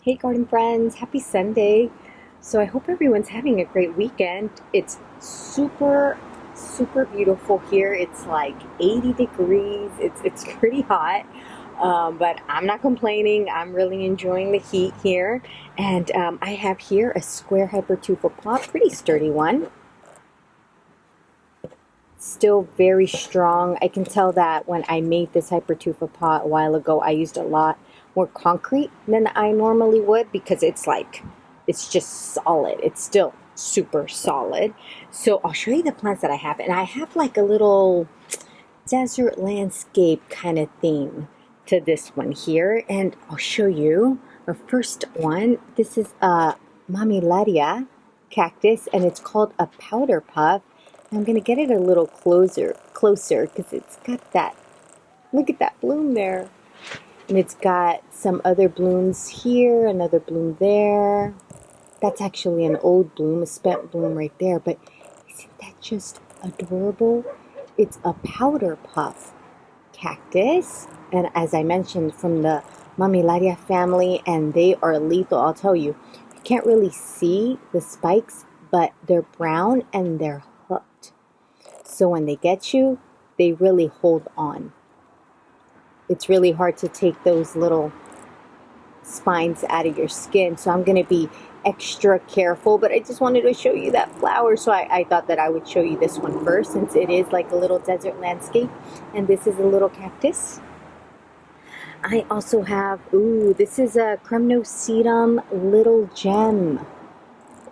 Hey garden friends, happy Sunday. So I hope everyone's having a great weekend. It's super beautiful here. It's like 80 degrees. It's pretty hot. But I'm not complaining. I'm really enjoying the heat here. And I have here a square hypertufa pot, pretty sturdy one. Still very strong. I can tell that when I made this hypertufa pot a while ago, I used a lot more concrete than I normally would because it's just solid. It's still super solid. So I'll show you the plants that I have. And I have like a little desert landscape kind of theme to this one here. And I'll show you the first one. This is a Mamilaria cactus and it's called a powder puff. I'm going to get it a little closer because it's got that, look at that bloom there. And it's got some other blooms here, another bloom there. That's actually an old bloom, a spent bloom right there. But isn't that just adorable? It's a powder puff cactus. And as I mentioned, from the Mamilaria family, and they are lethal. I'll tell you, you can't really see the spikes, but they're brown and they're hooked. So when they get you, they really hold on. It's really hard to take those little spines out of your skin. So I'm going to be extra careful, but I just wanted to show you that flower. So I thought that I would show you this one first since it is like a little desert landscape. And this is a little cactus. I also have, this is a Cremnosedum Little Gem.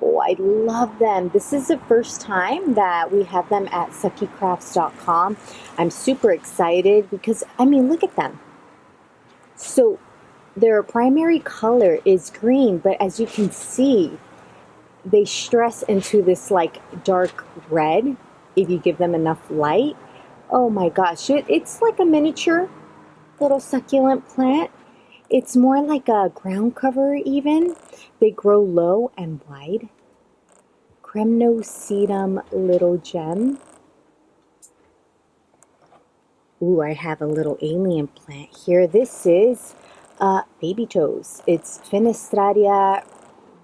Oh, I love them. This is the first time that we have them at suckycrafts.com. I'm super excited because, I mean, look at them. So their primary color is green, but as you can see, they stress into this like dark red if you give them enough light. Oh my gosh, it's like a miniature little succulent plant. It's more like a ground cover even. They grow low and wide. Cremnosedum Little Gem. Ooh, I have a little alien plant here. This is baby toes. It's Fenestraria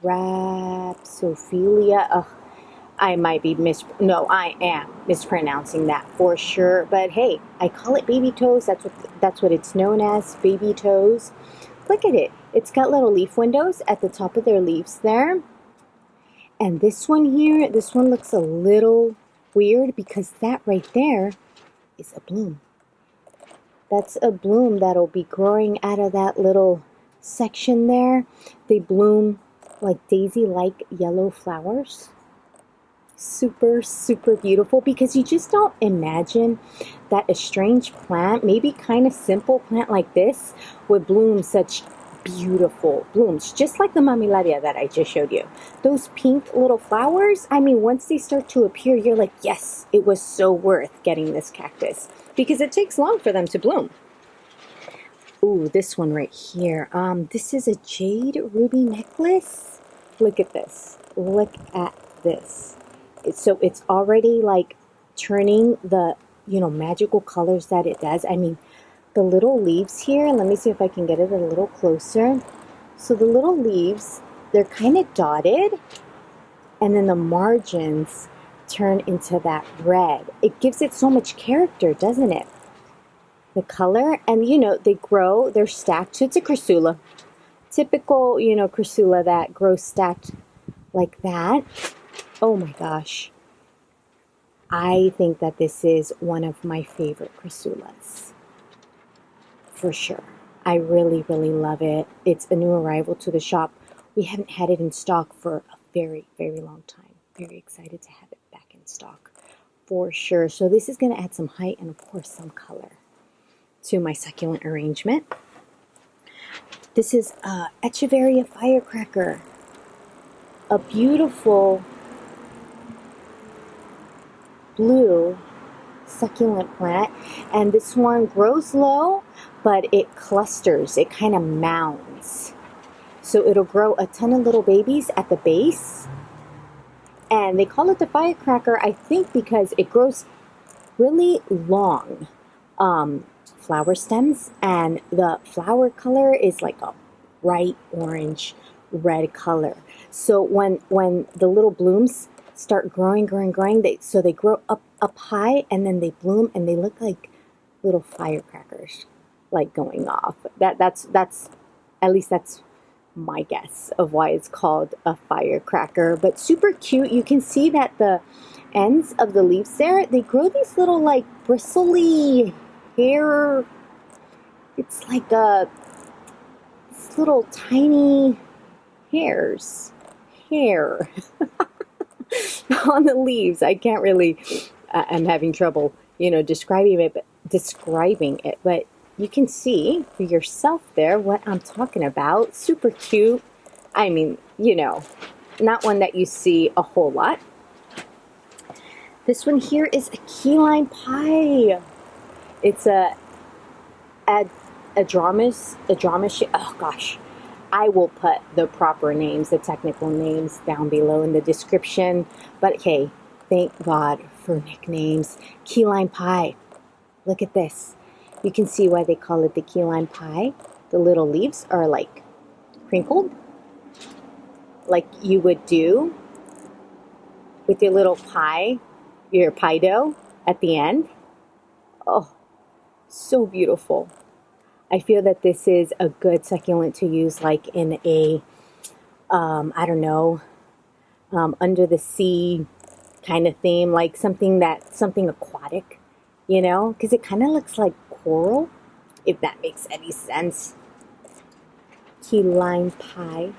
rhapsophilia. Ugh, I might be I am mispronouncing that for sure. But hey, I call it baby toes. That's what it's known as, baby toes. Look at it. It's got little leaf windows at the top of their leaves there. And this one here, this one looks a little weird because that right there is a bloom. That's a bloom that'll be growing out of that little section there. They bloom like daisy-like yellow flowers. Super beautiful because you just don't imagine that a strange plant, maybe kind of simple plant like this, would bloom such beautiful blooms, just like the Mamilaria that I just showed you. Those pink little flowers, I mean, once they start to appear, you're like, yes, it was so worth getting this cactus because it takes long for them to bloom. Ooh, this one right here. This is a jade ruby necklace. Look at this. Look at this. So it's already like turning the, magical colors that it does. I mean, the little leaves here, let me see if I can get it a little closer. So the little leaves, they're kind of dotted, and then the margins turn into that red. It gives it so much character, doesn't it? The color, and they grow, they're stacked. It's a crassula. Typical, crassula that grows stacked like that. Oh my gosh. I think that this is one of my favorite crassulas. For sure. I really love it. It's a new arrival to the shop. We haven't had it in stock for a very long time. Very excited to have it back in stock for sure. So this is going to add some height and of course some color to my succulent arrangement. This is Echeveria firecracker. A beautiful blue succulent plant, and this one grows low, but it clusters, it kind of mounds. So it'll grow a ton of little babies at the base, and they call it the firecracker, I think, because it grows really long flower stems, and the flower color is like a bright orange red color. So when the little blooms start growing, they grow up high, and then they bloom, and they look like little firecrackers, like going off. That's at least that's my guess of why it's called a firecracker. But super cute. You can see that the ends of the leaves there, they grow these little like bristly hair. It's like this little tiny hair on the leaves. I can't really, I'm having trouble, describing it, but you can see for yourself there what I'm talking about. Super cute. I mean, not one that you see a whole lot. This one here is a key lime pie. It's a drama. Oh gosh, I will put the proper names, the technical names down below in the description. But hey, thank God for nicknames. Key lime pie. Look at this. You can see why they call it the key lime pie. The little leaves are like crinkled, like you would do with your little pie, your pie dough at the end. Oh, so beautiful. I feel that this is a good succulent to use like in a, I don't know, under the sea kind of theme, like something aquatic, because it kind of looks like coral, if that makes any sense. Key lime pie.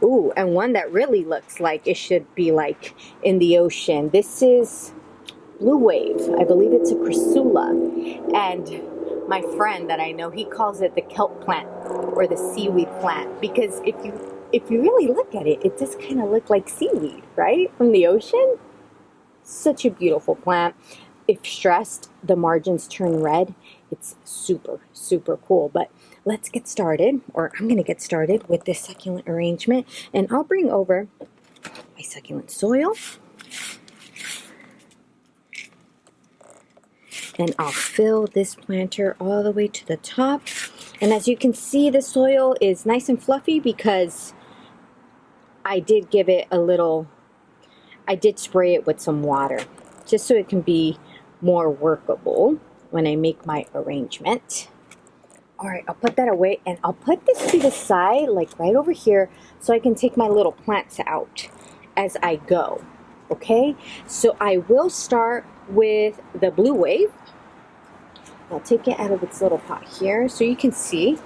Ooh, and one that really looks like it should be like in the ocean. This is blue wave. I believe it's a chrysula. And my friend that I know, he calls it the kelp plant or the seaweed plant, because if you really look at it, it does kind of look like seaweed, right? From the ocean. Such a beautiful plant. If stressed, the margins turn red. It's super, super cool. But let's get started, or I'm going to get started with this succulent arrangement. And I'll bring over my succulent soil. And I'll fill this planter all the way to the top. And as you can see, the soil is nice and fluffy because I did give it I did spray it with some water, just so it can be more workable when I make my arrangement. All right, I'll put that away, and I'll put this to the side, like right over here, so I can take my little plants out as I go. Okay, so I will start with the blue wave. I'll take it out of its little pot here so you can see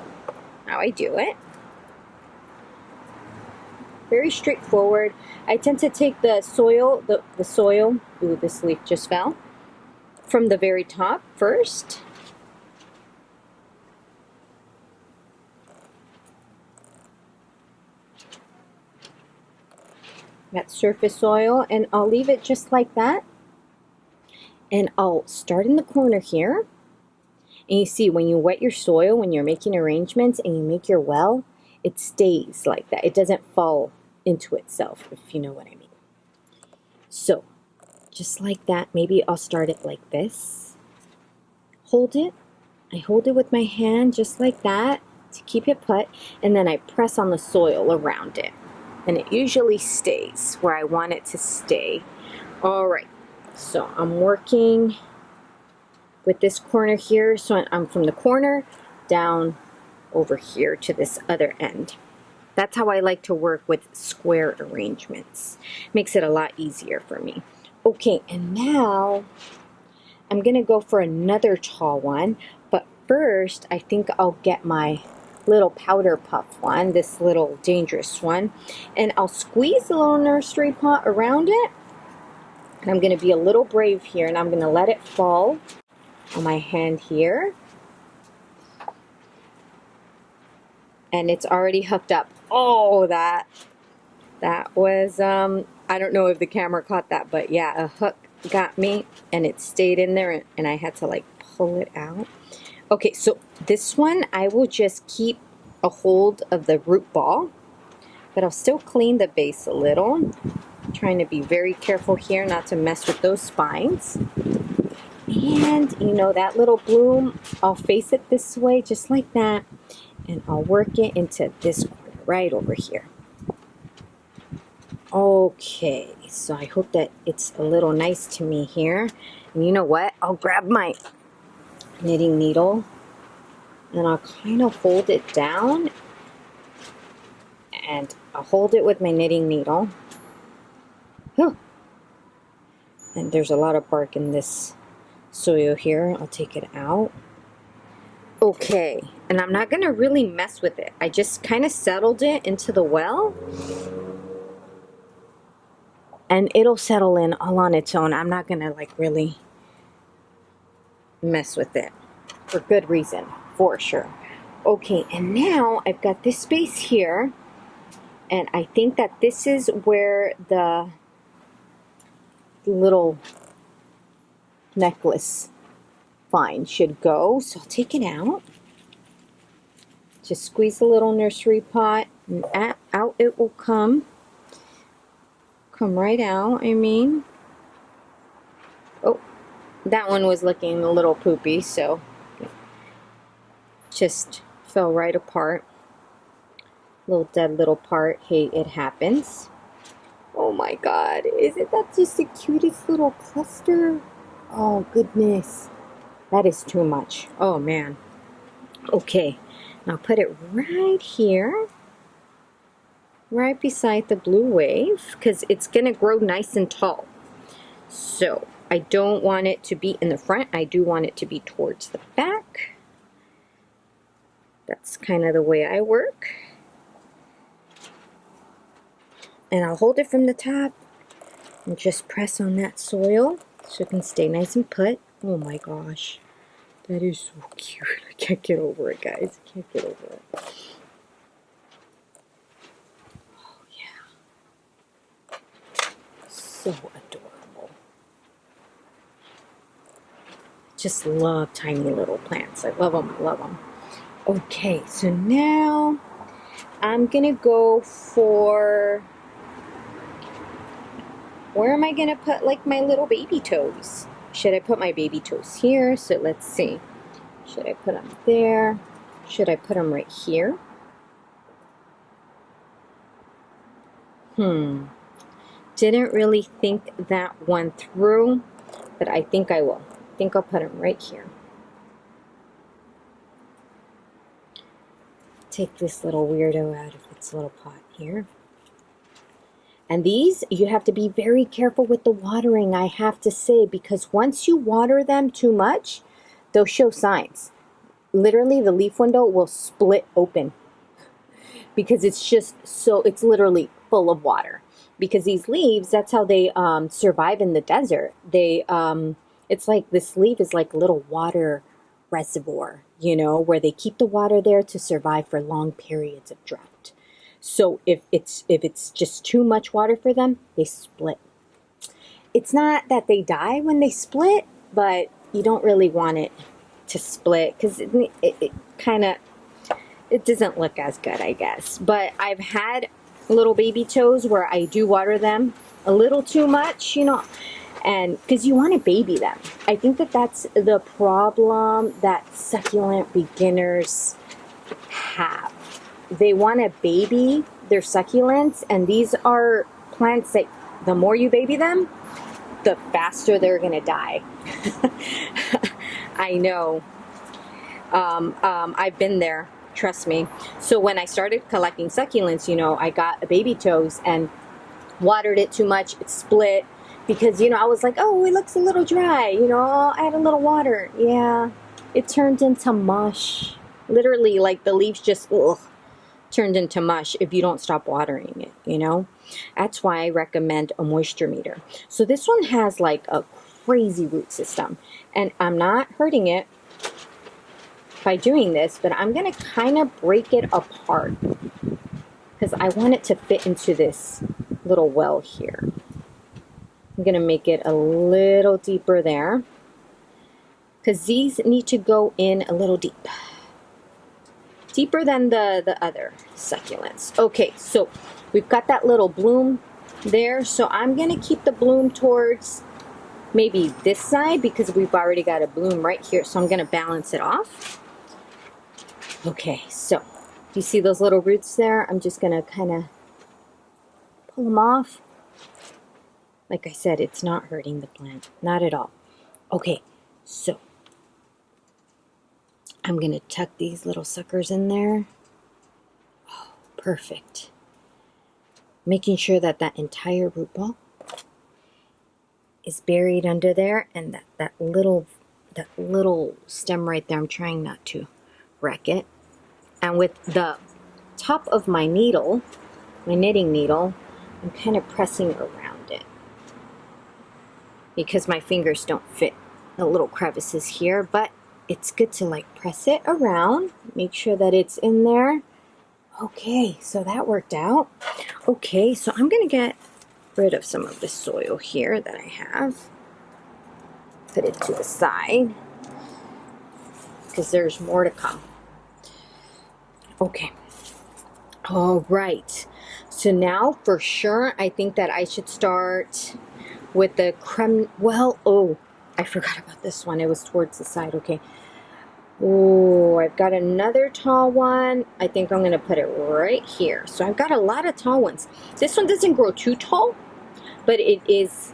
how I do it. Very straightforward. I tend to take the soil, the soil, ooh, this leaf just fell, from the very top first. That surface soil, and I'll leave it just like that. And I'll start in the corner here. And you see, when you wet your soil, when you're making arrangements and you make your well, it stays like that. It doesn't fall into itself, if you know what I mean. So, just like that, maybe I'll start it like this. Hold it. I hold it with my hand just like that to keep it put, and then I press on the soil around it. And it usually stays where I want it to stay. All right, so I'm working with this corner here. So I'm from the corner down over here to this other end. That's how I like to work with square arrangements. Makes it a lot easier for me. Okay, and now I'm gonna go for another tall one, but first I think I'll get my little powder puff one, this little dangerous one, and I'll squeeze the little nursery pot around it. And I'm gonna be a little brave here, and I'm gonna let it fall on my hand here. And it's already hooked up. Oh, that was, I don't know if the camera caught that, but yeah, a hook got me and it stayed in there, and I had to like pull it out. Okay, so this one, I will just keep a hold of the root ball, but I'll still clean the base a little. I'm trying to be very careful here not to mess with those spines. And, that little bloom, I'll face it this way, just like that. And I'll work it into this corner right over here. Okay, so I hope that it's a little nice to me here. And you know what? I'll grab my knitting needle and I'll kind of hold it down, and I'll hold it with my knitting needle. Whew. And there's a lot of bark in this soil here. I'll take it out. Okay, and I'm not going to really mess with it. I just kind of settled it into the well, and it'll settle in all on its own. I'm not going to like really mess with it, for good reason, for sure. Okay, and now I've got this space here, and I think that this is where the little necklace find should go. So I'll take it out. Just squeeze the little nursery pot, and out it will come. Come right out, I mean. Oh, that one was looking a little poopy, so just fell right apart. Little dead little part. Hey, it happens. Oh my god, isn't that just the cutest little cluster? Oh goodness, that is too much. Oh man. Okay, now put it right here, right beside the blue wave, because it's gonna grow nice and tall. So I don't want it to be in the front, I do want it to be towards the back. That's kind of the way I work. And I'll hold it from the top and just press on that soil so it can stay nice and put. Oh my gosh, that is so cute. I can't get over it, guys. I can't get over it. Oh yeah, so adorable. Just love tiny little plants. I love them, I love them. Okay, so now I'm gonna go for, where am I gonna put like my little baby toes? Should I put my baby toes here? So let's see. Should I put them there? Should I put them right here? Didn't really think that one through, but I think I will. I think I'll put them right here. Take this little weirdo out of its little pot here. And these, you have to be very careful with the watering, I have to say, because once you water them too much, they'll show signs. Literally, the leaf window will split open because it's just so, it's literally full of water. Because these leaves, that's how they survive in the desert. They, it's like, this leaf is like a little water reservoir, you know, where they keep the water there to survive for long periods of drought. So if it's just too much water for them, they split. It's not that they die when they split, but you don't really want it to split because it kind of, it doesn't look as good, I guess. But I've had little baby toes where I do water them a little too much, you know, and because you want to baby them. I think that that's the problem that succulent beginners have. They want to baby their succulents, and these are plants that the more you baby them, the faster they're going to die. I know. I've been there. Trust me. So when I started collecting succulents, you know, I got a baby toes and watered it too much. It split because, you know, I was like, oh, it looks a little dry. You know, I'll add a little water. Yeah, it turned into mush. Literally, like the leaves just turned into mush if you don't stop watering it, you know. That's why I recommend a moisture meter. So this one has like a crazy root system, and I'm not hurting it by doing this, but I'm gonna kind of break it apart because I want it to fit into this little well here. I'm gonna make it a little deeper there because these need to go in a little deep. Deeper than the other succulents. Okay, so we've got that little bloom there. So I'm gonna keep the bloom towards maybe this side because we've already got a bloom right here. So I'm gonna balance it off. Okay, so You see those little roots there? I'm just going to kind of pull them off. Like I said, it's not hurting the plant. Not at all. Okay, so I'm going to tuck these little suckers in there. Oh, perfect. Making sure that that entire root ball is buried under there, and that little stem right there, I'm trying not to wreck it. And with the top of my needle, my knitting needle, I'm kind of pressing around it because my fingers don't fit the little crevices here, but it's good to like press it around, make sure that it's in there. Okay, so that worked out. Okay, so I'm gonna get rid of some of the soil here that I have. Put it to the side because there's more to come. Okay. All right. So now for sure, I think that I should start with the creme. Well, oh, I forgot about this one. It was towards the side. Okay. Oh, I've got another tall one. I think I'm going to put it right here. So I've got a lot of tall ones. This one doesn't grow too tall, but it is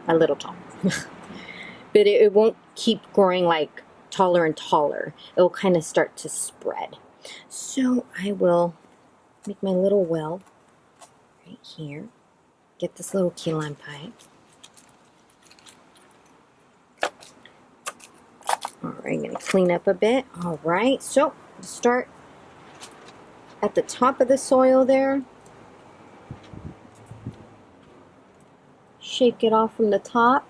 a little tall. But it won't keep growing like taller and taller. It'll kind of start to spread. So I will make my little well right here. Get this little key lime pipe. All right, I'm going to clean up a bit. All right, so start at the top of the soil there. Shake it off from the top.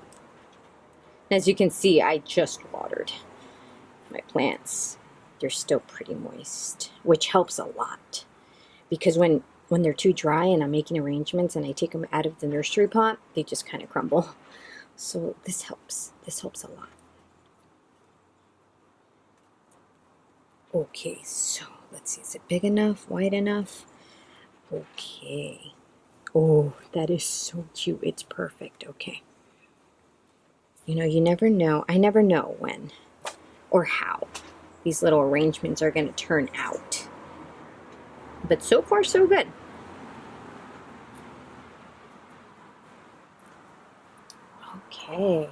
As you can see, I just watered my plants. They're still pretty moist, which helps a lot. Because when they're too dry and I'm making arrangements and I take them out of the nursery pot, they just kind of crumble. So this helps. This helps a lot. Okay, so let's see. Is it big enough? Wide enough? Okay. Oh, that is so cute. It's perfect. Okay. You know, you never know. I never know when or how these little arrangements are going to turn out. But so far, so good. Okay.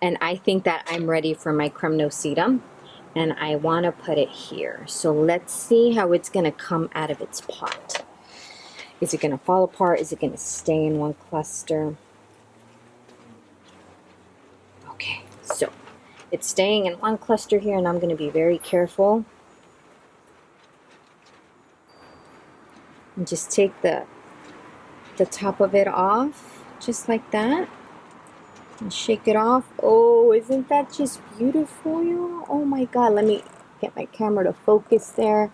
And I think that I'm ready for my cremnosedum. And I want to put it here. So let's see how it's going to come out of its pot. Is it going to fall apart? Is it going to stay in one cluster? Okay, so it's staying in one cluster here, and I'm going to be very careful. And just take the top of it off, just like that. And shake it off. Oh, isn't that just beautiful, y'all? Oh my God, let me get my camera to focus there.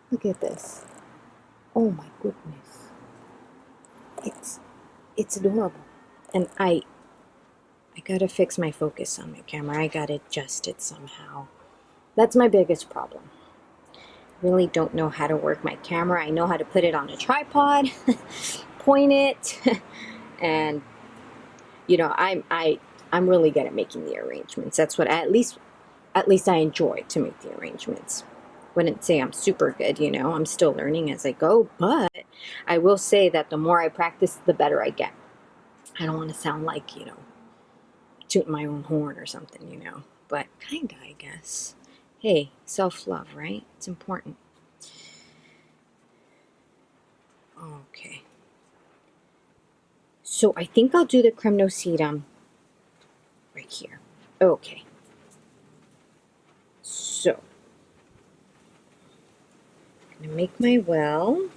Look at this. Oh my goodness. It's adorable. And I gotta fix my focus on my camera. I gotta adjust it somehow. That's my biggest problem. Really don't know how to work my camera. I know how to put it on a tripod, point it, and you know, I'm really good at making the arrangements. That's what at least I enjoy to make the arrangements. Wouldn't say I'm super good, you know. I'm still learning as I go, but I will say that the more I practice, the better I get. I don't want to sound like, you know, tooting my own horn or something, you know, but kinda, I guess. Hey, self-love, right? It's important. Okay. So I think I'll do the cremnosedum right here. Okay. So I'm gonna make my well.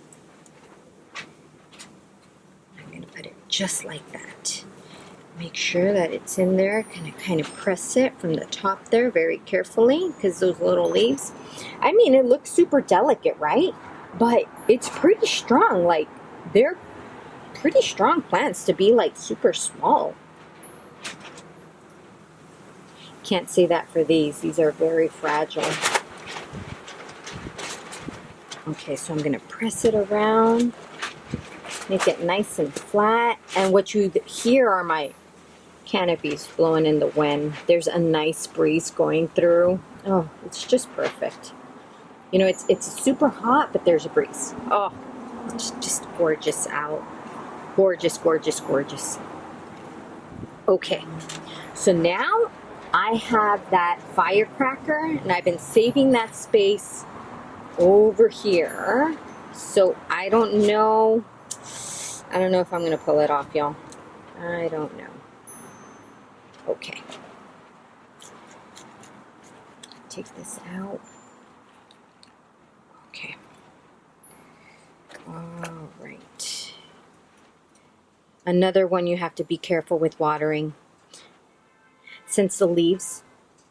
I'm gonna put it just like that. Make sure that it's in there. Kind of press it from the top there very carefully, because those little leaves, I mean, it looks super delicate, right? But it's pretty strong. Like, they're pretty strong plants to be like super small. Can't say that for these. These are very fragile. Okay, so I'm gonna press it around, make it nice and flat. And what you hear are my canopies blowing in the wind. There's a nice breeze going through. Oh, it's just perfect. You know, it's super hot, but there's a breeze. Oh, it's just gorgeous out. Gorgeous, gorgeous, gorgeous. Okay, so now I have that firecracker, and I've been saving that space over here. So I don't know if I'm gonna pull it off, y'all. I don't know. Okay. Take this out. Okay. All right. Another one you have to be careful with watering. Since the leaves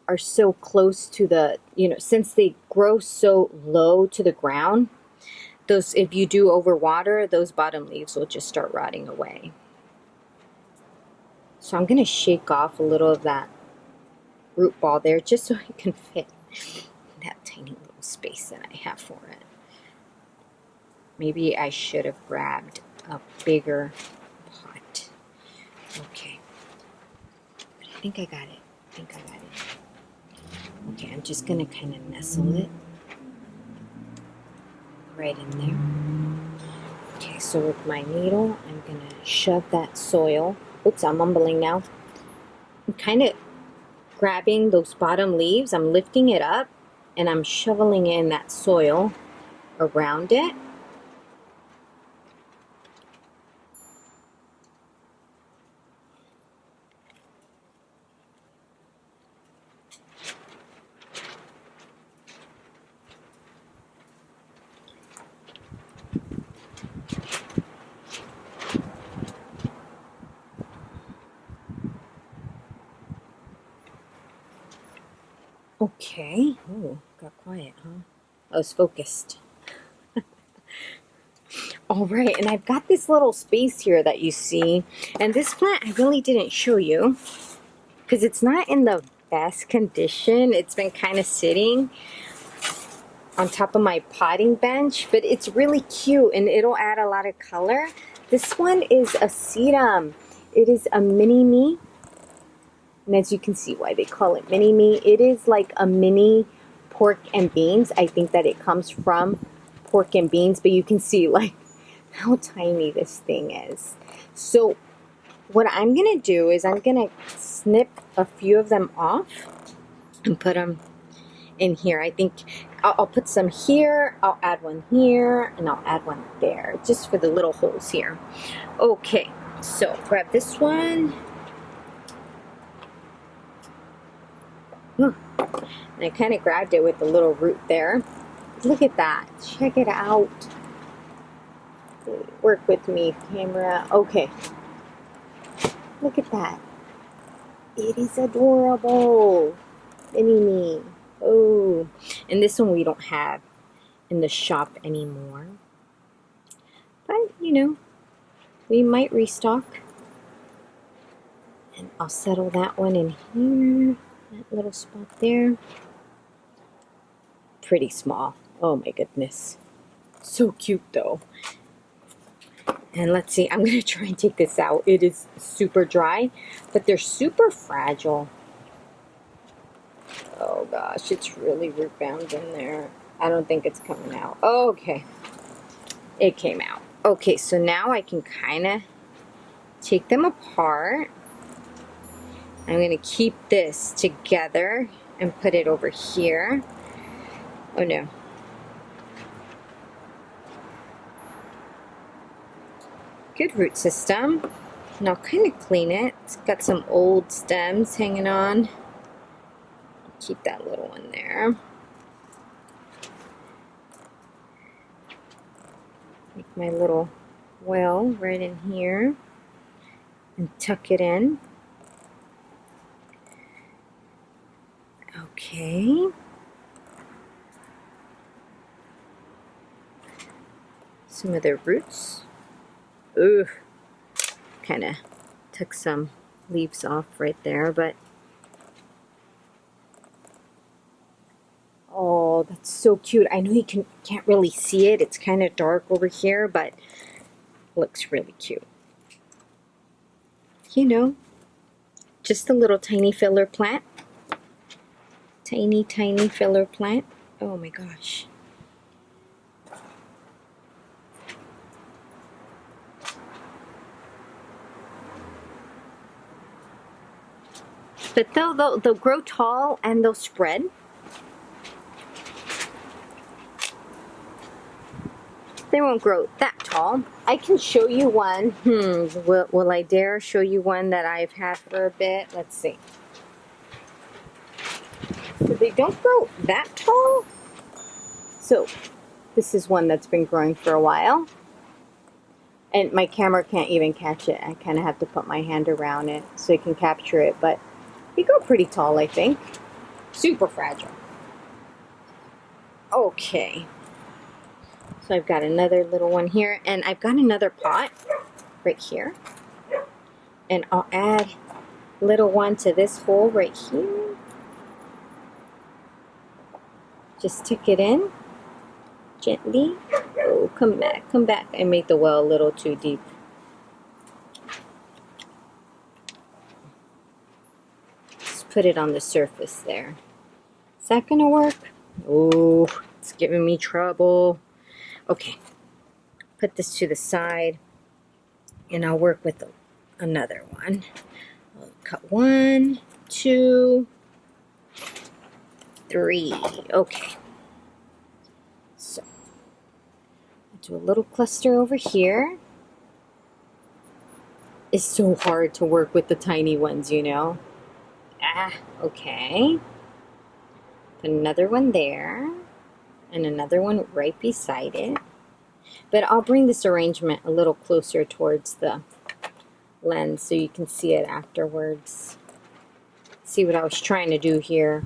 are so close to the, since they grow so low to the ground, if you do overwater, those bottom leaves will just start rotting away. So I'm going to shake off a little of that root ball there just so I can fit that tiny little space that I have for it. Maybe I should have grabbed a bigger pot. Okay. But I think I got it. Okay, I'm just going to kind of nestle it right in there. Okay, so with my needle, I'm going to shove that soil. Oops, I'm mumbling now. I'm kind of grabbing those bottom leaves. I'm lifting it up, and I'm shoveling in that soil around it. Okay. Oh, got quiet, huh? I was focused. All right, and I've got this little space here that you see, and this plant I really didn't show you because it's not in the best condition. It's been kind of sitting on top of my potting bench, but it's really cute and it'll add a lot of color. This one is a sedum. It is a mini-me, and as you can see why they call it mini-me, it is like a mini pork and beans. I think that it comes from pork and beans, but you can see like how tiny this thing is. So what I'm gonna do is I'm gonna snip a few of them off and put them in here. I think I'll put some here, I'll add one here, and I'll add one there, just for the little holes here. Okay, so grab this one. And I kind of grabbed it with the little root there. Look at that, check it out. Work with me, camera. Okay, look at that. It is adorable. Mini-me. Oh, and this one we don't have in the shop anymore. But, we might restock. And I'll settle that one in here. That little spot there. Pretty small. Oh my goodness. So cute though. And let's see, I'm going to try and take this out. It is super dry, but they're super fragile. Oh gosh, it's really root bound in there. I don't think it's coming out. Oh, okay. It came out. Okay, so now I can kind of take them apart. I'm going to keep this together and put it over here. Oh no. Good root system. And I'll kind of clean it. It's got some old stems hanging on. Keep that little one there. Make my little well right in here and tuck it in. Okay. Some of their roots. Ooh, kind of took some leaves off right there, but oh, that's so cute. I know you can't really see it. It's kind of dark over here, but looks really cute. Just a little tiny filler plant. Tiny, tiny filler plant. Oh my gosh. But they'll grow tall and they'll spread. They won't grow that tall. I can show you one. Will I dare show you one that I've had for a bit? Let's see. So they don't grow that tall. So this is one that's been growing for a while. And my camera can't even catch it. I kind of have to put my hand around it so it can capture it. But they grow pretty tall, I think. Super fragile. Okay. So I've got another little one here. And I've got another pot right here. And I'll add a little one to this hole right here. Just stick it in. Gently. Oh, come back, come back. I made the well a little too deep. Just put it on the surface there. Is that gonna work? Oh, it's giving me trouble. Okay, put this to the side and I'll work with another one. I'll cut 1, 2, 3. Okay. So, I'll do a little cluster over here. It's so hard to work with the tiny ones, you know. Okay. Put another one there. And another one right beside it. But I'll bring this arrangement a little closer towards the lens so you can see it afterwards. See what I was trying to do here.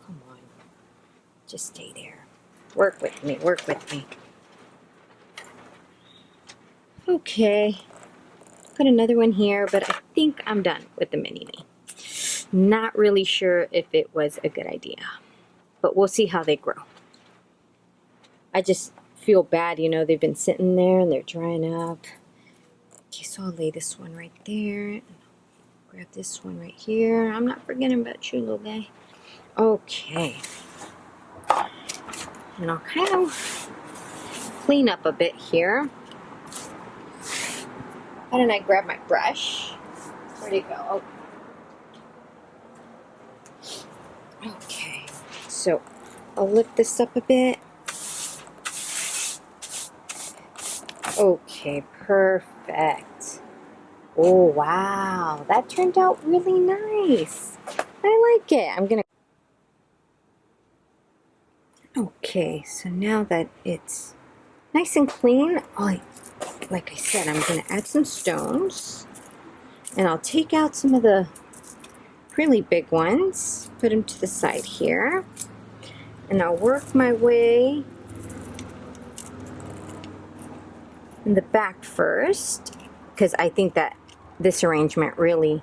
Come on. Just stay there. Work with me, work with me. Okay. Put another one here, but I think I'm done with the mini-me. Not really sure if it was a good idea. But we'll see how they grow. I just feel bad, you know, they've been sitting there and they're drying up. Okay, so I'll lay this one right there. Grab this one right here. I'm not forgetting about you, little guy. Okay. And I'll kind of clean up a bit here. Why don't I grab my brush? Where'd it go? Oh. Okay, so I'll lift this up a bit. Okay, perfect. Oh, wow. That turned out really nice. I like it. I'm going to... Okay, so now that it's nice and clean, like I said, I'm going to add some stones. And I'll take out some of the really big ones. Put them to the side here. And I'll work my way in the back first, because I think that this arrangement really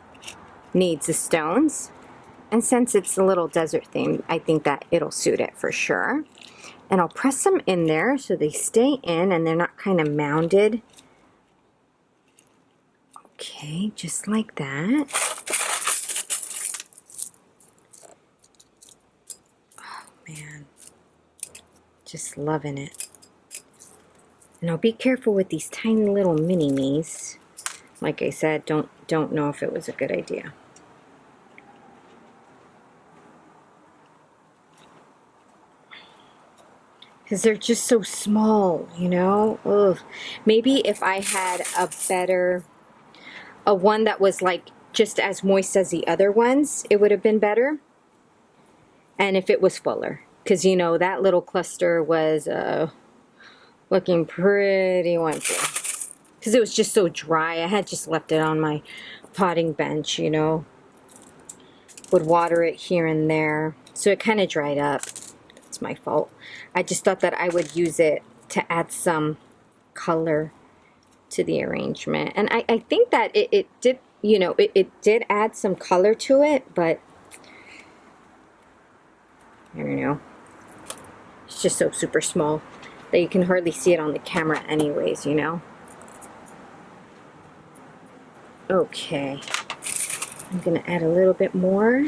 needs the stones. And since it's a little desert theme, I think that it'll suit it for sure. And I'll press them in there so they stay in and they're not kind of mounded. Okay, just like that. Oh man, just loving it. And I'll be careful with these tiny little mini-me's. Like I said, don't know if it was a good idea. Because they're just so small, you know? Ugh. Maybe if I had a one that was like just as moist as the other ones, it would have been better. And if it was fuller. Because, you know, that little cluster was... looking pretty wimpy because it was just so dry. I had just left it on my potting bench, you know. Would water it here and there, so it kind of dried up. It's my fault. I just thought that I would use it to add some color to the arrangement, and I think that it did, you know, it did add some color to it, but I don't know. It's just so super small that you can hardly see it on the camera anyways, you know. Okay, I'm gonna add a little bit more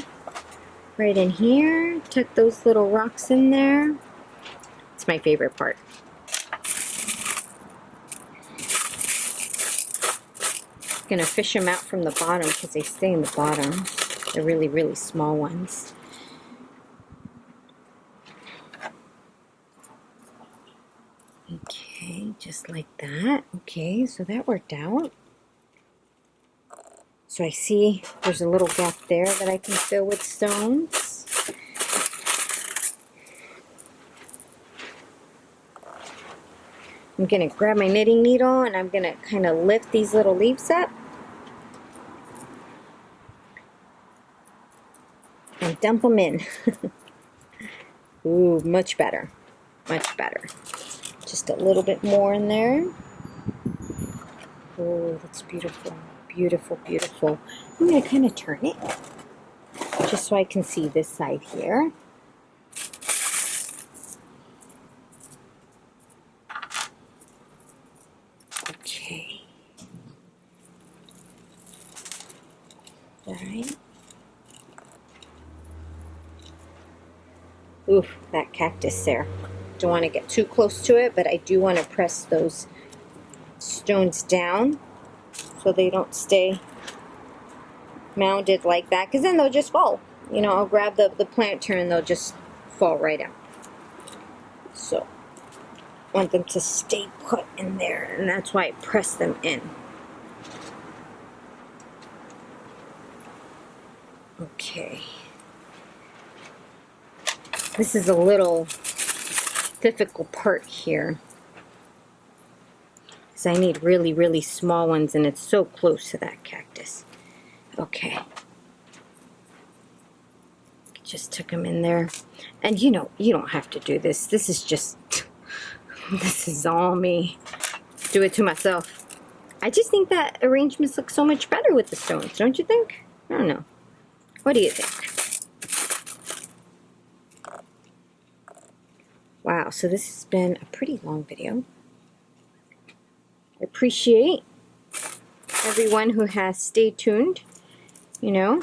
right in here. Tuck those little rocks in there. It's my favorite part. Gonna fish them out from the bottom because they stay in the bottom. the really, really small ones. Okay, just like that. Okay, so that worked out. So I see there's a little gap there that I can fill with stones. I'm going to grab my knitting needle and I'm going to kind of lift these little leaves up and dump them in. Ooh, much better. Much better. Just a little bit more in there. Oh, that's beautiful. Beautiful, beautiful. I'm going to kind of turn it just so I can see this side here. Okay. All right. Oof, that cactus there. Don't want to get too close to it, but I do want to press those stones down so they don't stay mounded like that, because then they'll just fall. You know, I'll grab the planter and they'll just fall right out. So I want them to stay put in there, and that's why I press them in. Okay. This is a little difficult part here, because I need really, really small ones, and it's so close to that cactus. Okay. Just took them in there. And you know, you don't have to do this. This is just, this is all me. Do it to myself. I just think that arrangements look so much better with the stones, don't you think? I don't know. What do you think? Wow, so this has been a pretty long video. I appreciate everyone who has stayed tuned, you know.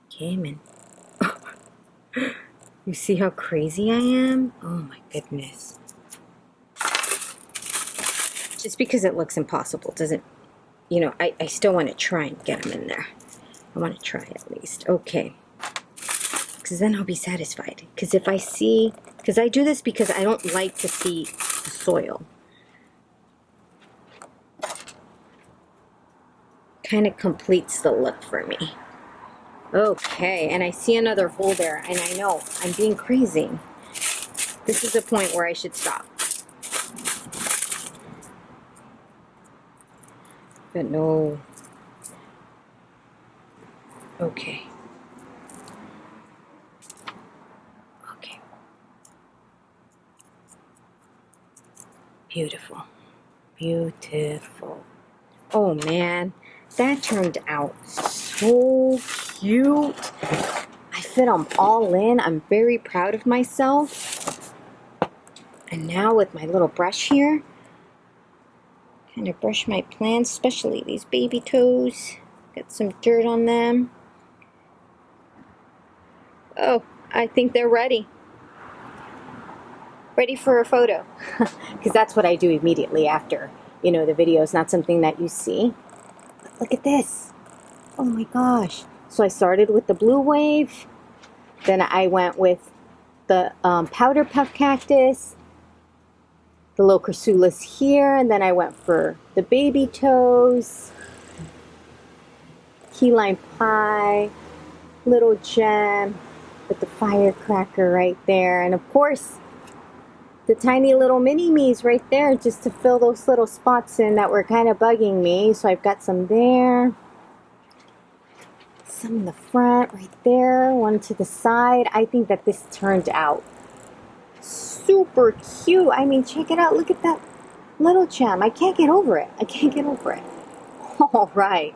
Okay, man. You see how crazy I am? Oh my goodness. Just because it looks impossible doesn't, you know, I still want to try and get them in there. I want to try at least. Okay. Because then I'll be satisfied. Because if I see, because I do this because I don't like to see the soil. Kind of completes the look for me. Okay, and I see another hole there, and I know I'm being crazy. This is a point where I should stop. But no. Okay. Okay. Beautiful. Beautiful. Oh man, that turned out so cute. I fit them all in. I'm very proud of myself. And now with my little brush here, kind of brush my plants, especially these baby toes. Got some dirt on them. Oh, I think they're ready. Ready for a photo. Because that's what I do immediately after, you know, the video is not something that you see. But look at this. Oh my gosh. So I started with the blue wave. Then I went with the powder puff cactus. The locusulas here. And then I went for the baby toes. Key lime pie. Little gem. With the firecracker right there. And of course, the tiny little mini-me's right there, just to fill those little spots in that were kind of bugging me. So I've got some there. Some in the front right there. One to the side. I think that this turned out super cute. I mean, check it out. Look at that little gem. I can't get over it. I can't get over it. All right.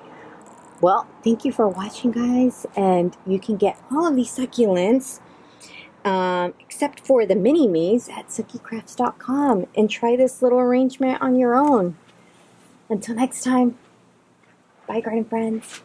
Well, thank you for watching, guys. And you can get all of these succulents, except for the mini-me's, at suckycrafts.com, and try this little arrangement on your own. Until next time, bye, garden friends.